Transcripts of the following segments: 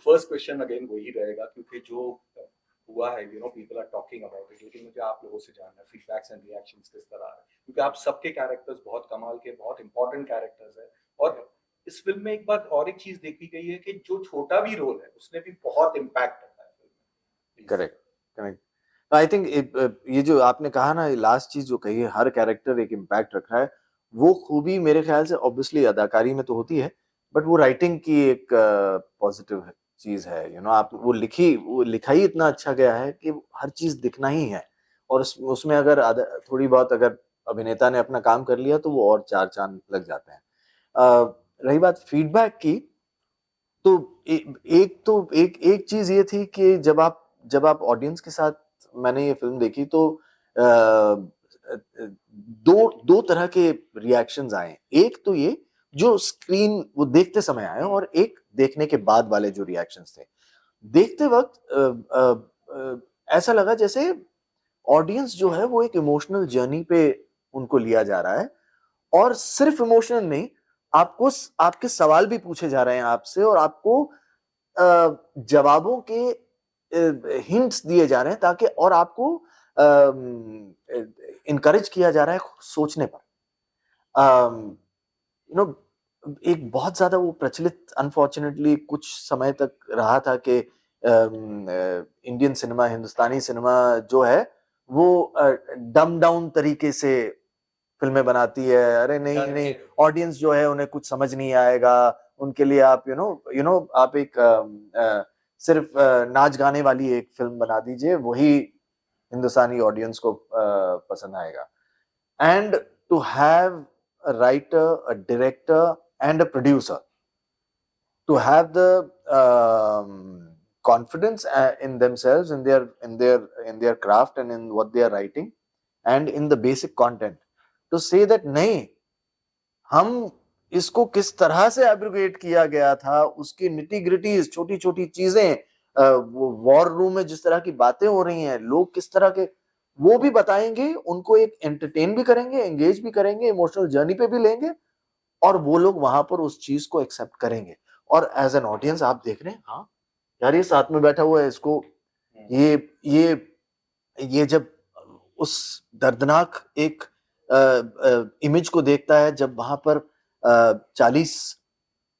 First question again वही रहेगा, क्योंकि जो हुआ है, people are talking about it, लेकिन मुझे आप लोगों से जानना है फीडबैक्स एंड रिएक्शंस किस तरह आ रहे हैं, क्योंकि आप सबके कैरेक्टर्स बहुत कमाल के, बहुत इंपॉर्टेंट कैरेक्टर्स हैं। और इस फिल्म में एक बात और, एक चीज देखी गई है कि जो छोटा भी रोल है उसने भी बहुत इम्पैक्ट रखा है फिल्म में। Correct, correct. आई थिंक ये जो आपने कहा ना, लास्ट चीज जो कही है, हर कैरेक्टर एक इम्पैक्ट रख रहा है, वो खूबी मेरे ख्याल से ऑब्वियसली अदाकारी में तो होती है, बट वो राइटिंग की एक पॉजिटिव चीज है। आप वो लिखा ही इतना अच्छा गया है कि हर चीज दिखना ही है, और उसमें अगर थोड़ी बहुत अगर अभिनेता ने अपना काम कर लिया तो वो और चार चांद लग जाते हैं। रही बात फीडबैक की, तो एक चीज ये थी कि जब आप ऑडियंस के साथ, मैंने ये फिल्म देखी तो दो तरह के रिएक्शंस आए। एक तो ये जो स्क्रीन वो देखते समय आए, और एक देखने के बाद वाले जो रिएक्शंस थे। देखते वक्त ऐसा लगा जैसे ऑडियंस जो है वो एक इमोशनल जर्नी पे उनको लिया जा रहा है, और सिर्फ इमोशनल नहीं, आपको आपके सवाल भी पूछे जा रहे हैं आपसे, और आपको जवाबों के हिंट्स दिए जा रहे हैं, ताकि और आपको इनकरेज किया जा रहा है सोचने पर। यू नो एक बहुत ज्यादा वो प्रचलित अनफॉर्चुनेटली कुछ समय तक रहा था कि इंडियन सिनेमा, हिंदुस्तानी सिनेमा जो है वो डम डाउन तरीके से फिल्में बनाती है। अरे नहीं नहीं, ऑडियंस जो है उन्हें कुछ समझ नहीं आएगा, उनके लिए आप आप एक सिर्फ नाच गाने वाली एक फिल्म बना दीजिए, वही हिंदुस्तानी ऑडियंस को पसंद आएगा। And to have a writer, a director, and a producer to have the confidence in themselves, in their craft, and in what they are writing, and in the basic content, to say that नहीं, हम इसको किस तरह से एब्रिगेट किया गया था, उसकी निटी ग्रिटीज, छोटी छोटी चीजें, वो वॉर रूम में जिस तरह की बातें हो रही हैं, लोग किस तरह के, वो भी बताएंगे, उनको एक एंटरटेन भी करेंगे, एंगेज भी करेंगे, इमोशनल जर्नी पे भी लेंगे, और वो लोग वहां पर उस चीज को एक्सेप्ट करेंगे। और एज एन ऑडियंस आप देख रहे हैं, हाँ यार ये साथ में बैठा हुआ है, इसको ये जब उस दर्दनाक एक इमेज को देखता है, जब वहां पर 40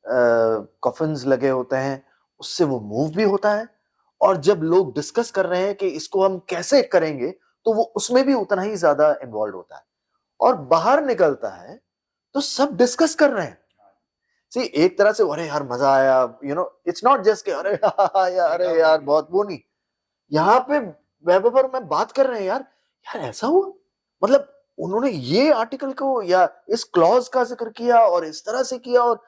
कॉफिन्स लगे होते हैं, उससे वो मूव भी होता है, और जब लोग डिस्कस कर रहे हैं कि इसको हम कैसे करेंगे, तो वो उसमें भी उतना ही ज्यादा इन्वॉल्व होता है, और बाहर निकलता है तो सब डिस्कस कर रहे हैं। सी एक तरह से अरे यार मजा आया, इट्स नॉट जस्ट कि अरे यार बहुत वो नहीं, यहाँ पे वैभव पर मैं बात कर रहे हैं, यार ऐसा हुआ, मतलब उन्होंने ये आर्टिकल को या इस क्लॉज का जिक्र किया और इस तरह से किया, और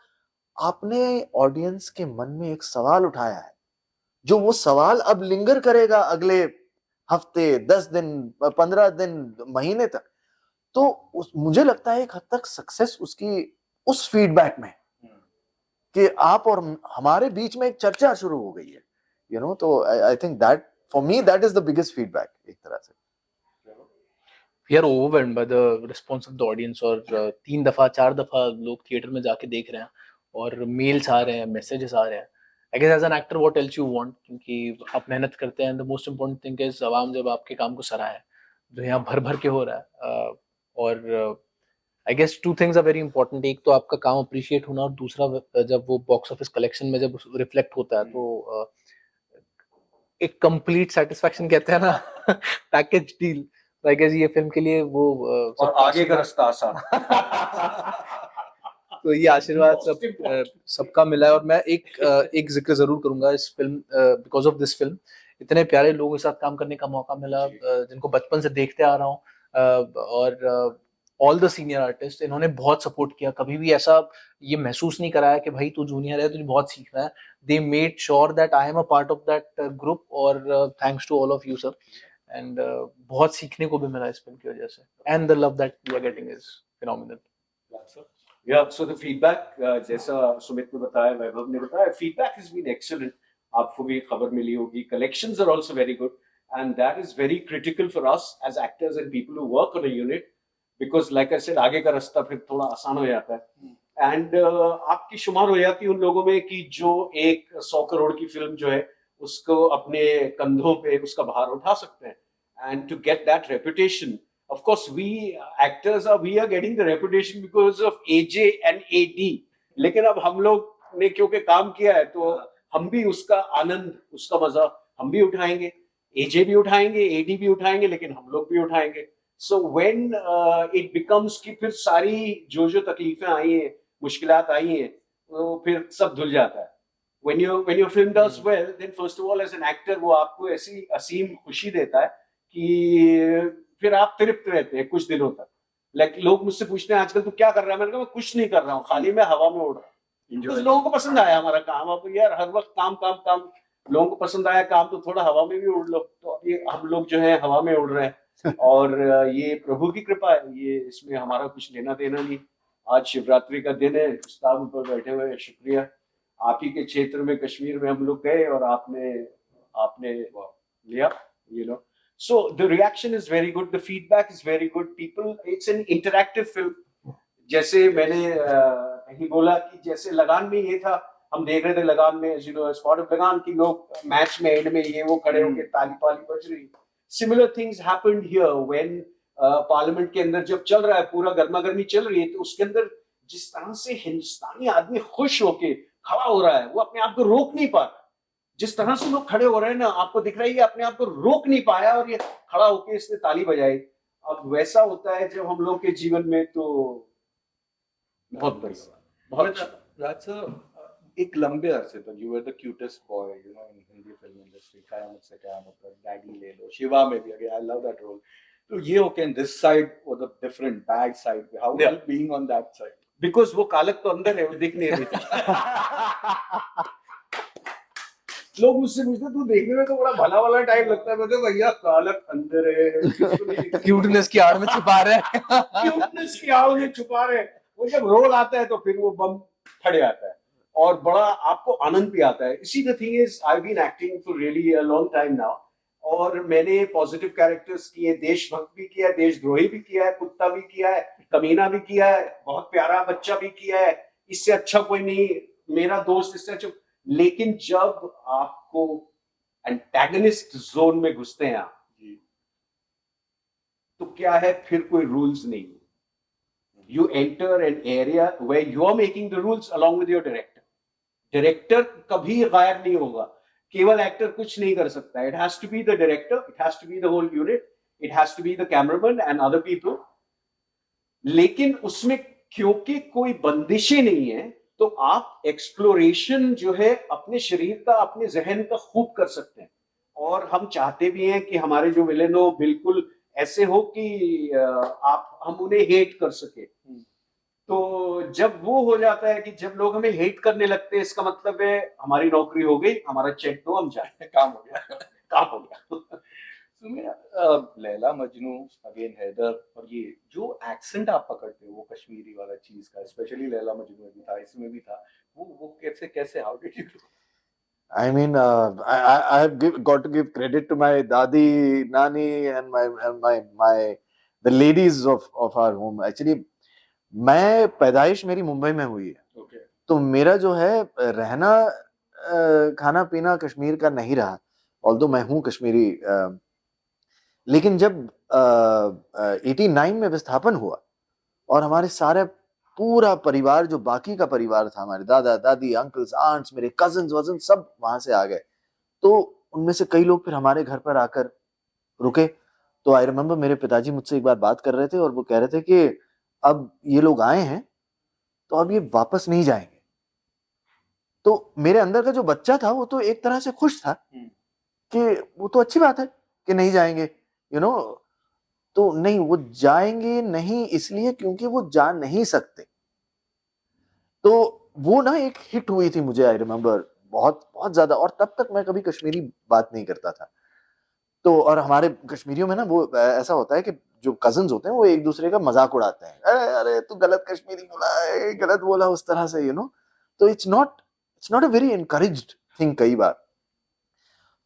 आपने ऑडियंस के मन में एक सवाल उठाया है, जो वो सवाल अब लिंगर करेगा अगले हफ्ते, 10 दिन, 15 दिन, महीने तक। तो मुझे लगता है एक हद तक सक्सेस उसकी उस फीडबैक में, कि आप और हमारे बीच में एक चर्चा शुरू हो गई है, तो I think that for me that is the biggest feedback एक तरह से। We are overwhelmed by the response of the audience, और 3 दफा 4 दफा लोग थिएटर में जाके देख रहे हैं, और मेल्स आ रहे हैं, मैसेजेस आ रहे हैं। I guess as an actor what else you want, क्योंकि आप मेहनत करते हैं, the most important thing is आवाम जब आपके काम को सराहे, जो यहाँ भर भर के हो रहा है। और I guess 2 things are very important, एक तो आपका काम अप्रिशिएट होना, और दूसरा जब वो बॉक्स ऑफिस कलेक्शन में जब रिफ्लेक्ट होता है, तो एक कंप्लीट सेटिस्फैक्शन कहते हैं ना, पैकेज डील। आई गेस ये फिल्म के लिए वो और आगे का रास्ता आसान। तो ये आशीर्वाद सबका मिला है। और मैं एक जिक्र जरूर करूंगा इस film, because of this film इतने प्यारे लोगों के साथ काम करने का मौका मिला, जिनको बचपन से देखते आ रहा हूँ, और ऑल द सीनियर आर्टिस्ट, इन्होंने बहुत सपोर्ट किया, कभी भी ऐसा ये महसूस नहीं कराया कि भाई तू जूनियर है, तुझे बहुत सीखना है। They made sure that I am a part of that group, और thanks to all of you sir. And बहुत सीखने को भी मिला इस फिल्म की वजह से, and the love that we are getting is phenomenal. Yeah, so the feedback, जैसा सुमित ने बताया, वैभव ने बताया, feedback has been excellent. आपको भी खबर मिली होगी, collections are also very good, and that is very critical for us as actors and people who work on a unit, because like I said, आगे का रास्ता फिर थोड़ा आसान हो जाता है, एंड आपकी शुमार हो जाती है उन लोगों में कि जो एक 100 करोड़ की फिल्म जो है उसको अपने कंधों पे उसका भार उठा सकते हैं and to get that reputation of course we actors are we are getting the reputation because of AJ and AD लेकिन अब हम लोग ने क्योंकि काम किया है तो हम भी उसका आनंद उसका मजा हम भी उठाएंगे एजे भी उठाएंगे एडी भी उठाएंगे लेकिन हम लोग भी उठाएंगे सो व्हेन इट बिकम्स कि फिर सारी जो तकलीफें आई हैं मुश्किलात आई हैं तो फिर सब धुल जाता है when your film does well then first of all as an actor वो आपको ऐसी असीम खुशी देता है कि फिर आप तृप्त रहते हैं कुछ दिनों तक लाइक लोग मुझसे पूछते हैं आजकल तू क्या कर रहा है मैंने कहा मैं कुछ नहीं कर रहा हूँ खाली मैं हवा में उड़ रहा हूँ कुछ लोगों को पसंद आया हमारा काम अब यार हर वक्त काम काम काम लोगों को पसंद आया काम तो थोड़ा हवा में भी उड़ लो तो अब ये हम लोग जो है हवा में उड़ रहे हैं और ये प्रभु की कृपा है ये इसमें हमारा कुछ लेना देना नहीं आज शिवरात्रि का दिन है उस्ताद ऊपर बैठे हुए शुक्रिया आप ही के क्षेत्र में कश्मीर में हम लोग गए और आपने आपने लिया ये लो so the reaction is very good the feedback is very good people it's an interactive film जैसे मैंने कहीं बोला कि जैसे लगान में ये था हम देख रहे थे लगान में यू नो स्पॉट ऑफ लगान की लोग मैच में एंड में ये वो खड़े होकर ताली पाली बज रही similar things happened here when parliament के अंदर जब चल रहा है पूरा गर्मा गर्मी चल रही है तो उसके अंदर जिस तरह से हिंदुस्तानी आदमी खुश होके खड़ा हो रहा है वो अपने आप को रोक नहीं पा रहा जिस तरह से लोग खड़े हो रहे हैं ना आपको दिख रहा है ये अपने आप को रोक नहीं पाया और ये खड़ा होके इसने ताली बजाई अब वैसा होता है जब हम लोग के जीवन में तो बहुत बढ़िया बहुत that's a एक लंबे अरसे तक you were the cutest boy you know in Hindi film industry Qayamat Se Qayamat Tak Daddy ले लो शिवा में भी again I love that role तो ये okay and this side was the different bad side how Yeah. well being on that side because वो कालक तो अंदर है वो दिख नहीं रही लोग मुझसे पूछते तू देखने में तो बड़ा भला वाला टाइप लगता है मैं तो भैया कालक अंदर है क्यूटनेस की आड़ में छुपा रहे हैं क्यूटनेस की आड़ में छुपा रहे हैं वो जब रोल आता है तो फिर वो बम फट जाता है और बड़ा आपको आनंद भी आता है इसी the thing is I been acting for really a long time now और मैंने पॉजिटिव कैरेक्टर्स किए देशभक्त भी किया है देशद्रोही भी किया है कुत्ता भी किया है कमीना भी किया है बहुत प्यारा बच्चा भी किया है इससे अच्छा कोई नहीं मेरा दोस्त इससे अच्छा लेकिन जब आपको एंटेगनिस्ट जोन में घुसते हैं आप तो क्या है फिर कोई रूल्स नहीं you enter an area where you are making the rules along with your director कभी गायब नहीं होगा केवल एक्टर कुछ नहीं कर सकता it has to be the director it has to be the whole unit it has to be the cameraman and other people लेकिन उसमें क्योंकि कोई बंदिशें नहीं है तो आप एक्सप्लोरेशन जो है अपने शरीर का अपने जहन का खूब कर सकते हैं और हम चाहते भी हैं कि हमारे जो विलेन हो बिल्कुल ऐसे हो कि आप हम उन्हें हेट कर सके तो जब वो हो जाता है कि जब लोग हमें हेट करने लगते हैं इसका मतलब है हमारी नौकरी हो गई हमारा चेक दो हम जाए काम हो गया काम हो गया तो मेरा लैला मजनू अगेन हैदर और ये जो एक्सेंट आप पकड़ते हो वो कश्मीरी वाला चीज का स्पेशली लैला मजनू में भी था इसमें भी था वो कैसे कैसे how did you I mean, I have got to give credit to my dadi, nani, and my the ladies of our home. Actually, मैं पैदाइश मेरी मुंबई में हुई है ओके तो मेरा जो है रहना खाना पीना कश्मीर का नहीं रहा ऑल्दो मैं हूँ कश्मीरी लेकिन जब 89 में विस्थापन हुआ और हमारे सारे पूरा परिवार जो बाकी का परिवार था हमारे दादा दादी अंकल्स आंट्स मेरे कजन्स वजन सब वहां से आ गए तो उनमें से कई लोग फिर हमारे घर पर आकर रुके तो आई रिमेम्बर मेरे पिताजी मुझसे एक बार बात कर रहे थे और वो कह रहे थे कि अब ये लोग आए हैं तो अब ये वापस नहीं जाएंगे तो मेरे अंदर का जो बच्चा था वो तो एक तरह से खुश था कि वो तो अच्छी बात है कि नहीं जाएंगे यू नो तो नहीं वो जाएंगे नहीं इसलिए क्योंकि वो जा नहीं सकते तो वो ना एक हिट हुई थी मुझे आई रिमेम्बर बहुत बहुत ज्यादा और तब तक मैं कभी कश्मीरी बात नहीं करता था तो और हमारे कश्मीरियों में ना वो ऐसा होता है कि जो कजन्स होते हैं वो एक दूसरे का मजाक उड़ाते हैं अरे तू गलत कश्मीरी बोला गलत बोला उस तरह से यू नो तो it's not a very encouraged thing कई बार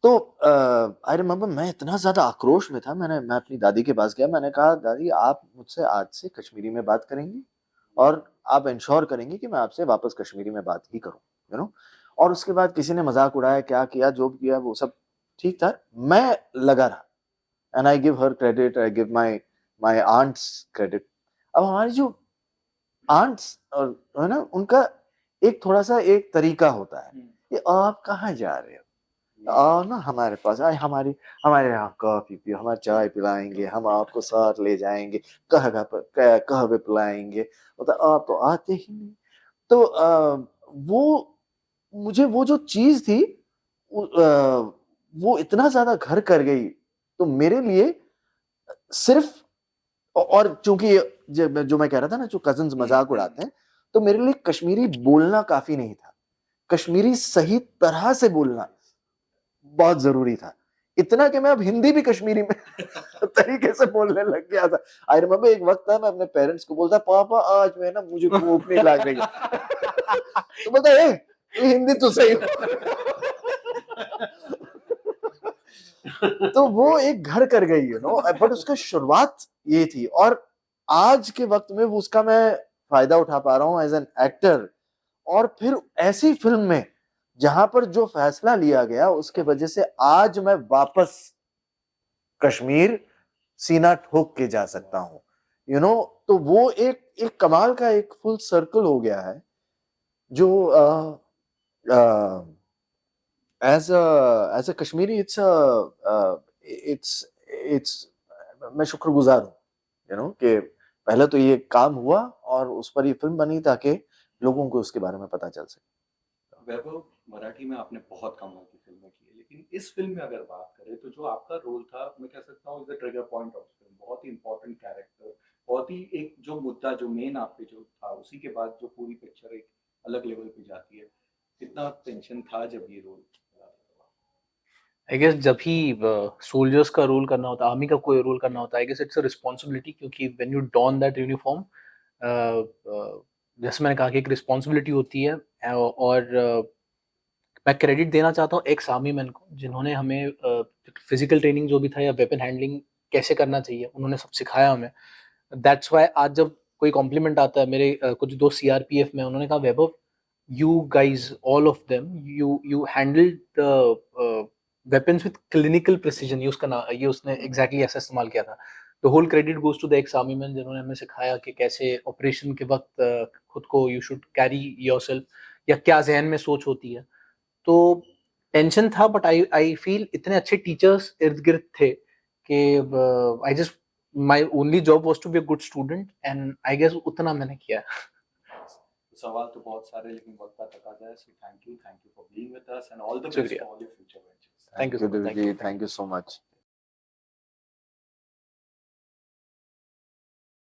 तो आई रिमेम्बर मैं इतना ज्यादा आक्रोश में था मैं अपनी दादी के पास गया मैंने कहा दादी आप मुझसे आज से कश्मीरी में बात करेंगी और आप इंश्योर करेंगे कि मैं आपसे वापस कश्मीरी में बात ही करूं, यू नो। और उसके बाद किसी ने मजाक उड़ाया, क्या किया, जो भी किया, वो सब ठीक था, मैं लगा रहा। And I give her credit, I give my aunts credit. अब हमारी जो आंट्स और है ना, उनका एक थोड़ा सा एक तरीका होता है कि आप कहाँ जा रहे हो, आओ ना हमारे पास, आए हमारे यहाँ कॉफी पियो, हमारे चाय पिलाएंगे, हम आपको साथ ले जाएंगे, कहवे पिलाएंगे, मतलब आप तो आते ही नहीं। तो वो मुझे वो जो चीज थी वो इतना ज्यादा घर कर गई, तो मेरे लिए सिर्फ, और चूंकि जो मैं कह रहा था ना, जो कजिन्स मजाक उड़ाते हैं, तो मेरे लिए कश्मीरी बोलना काफी नहीं था, कश्मीरी सही तरह से बोलना बहुत जरूरी था। इतना कि मैं अब हिंदी भी कश्मीरी में तरीके से बोलने लग गया था। आई रिमेम्बर एक वक्त था मैं अपने पेरेंट्स को बोलता, पापा आज मैं ना मुझे भूख नहीं लग रही है। तो बोलता है तू हिंदी तो सही तो वो एक घर कर गई, यू नो, बट उसका शुरुआत ये थी, और आज के वक्त में वो उसका मैं फायदा उठा पा रहा हूँ एज एन एक्टर। और फिर ऐसी फिल्म में जहां पर जो फैसला लिया गया उसके वजह से आज मैं वापस कश्मीर सीना ठोक के जा सकता हूं, यू नो। तो वो एक कमाल का एक फुल सर्कल हो गया है, जो एज अ कश्मीरी इट्स मैं शुक्रगुजार हूँ, यू नो, कि पहले तो ये काम हुआ और उस पर ये फिल्म बनी ताकि लोगों को उसके बारे में पता चल सके। वैभव, मराठी में आपने बहुत कमाल की फिल्में की है, लेकिन इस फिल्म में अगर बात करें तो जो आपका रोल था, मैं कह सकता हूँ is the trigger point of film. बहुत ही इंपॉर्टेंट कैरेक्टर, बहुत ही एक जो मुद्दा जो मेन आप पे जो था, उसी के बाद जो पूरी पिक्चर एक अलग लेवल पे जाती है। कितना टेंशन था जब ये रोल? आई गेस जब ही सोल्जर्स का रोल करना होता है, आर्मी का कोई रोल करना होता है, I guess it's a responsibility, क्योंकि when you don that uniform, जैसे मैंने कहा कि एक रिस्पॉन्सिबिलिटी होती है। और मैं क्रेडिट देना चाहता हूँ एक्स आर्मी मैन को, जिन्होंने हमें फिजिकल ट्रेनिंग जो भी था या वेपन हैंडलिंग कैसे करना चाहिए, उन्होंने सब सिखाया हमें। दैट्स वाई आज जब कोई कॉम्प्लीमेंट आता है, मेरे कुछ दोस्त सीआरपीएफ में, उन्होंने कहा Vaibhav, you guys all of them, you handle the weapons with clinical precision, ये उसका नाम, ये उसने एग्जैक्टली ऐसा इस्तेमाल किया था। The whole credit goes to the ex army man, जिन्होंने हमें सिखाया कि कैसे ऑपरेशन के वक्त खुद को यू शुड कैरी योरसेल्फ, या क्या जहन में सोच होती है। तो टेंशन था, बट आई फील इतने अच्छे टीचर्स इर्द गिर्द थे कि I just, my only job was to be a good student, and I guess उतना मैंने किया। सवाल तो बहुत सारे, लेकिन वक्त का तकाजा है। So thank you for being with us and all the best शुक्रिया। For all your future ventures. Thank you so much. Thank you so much.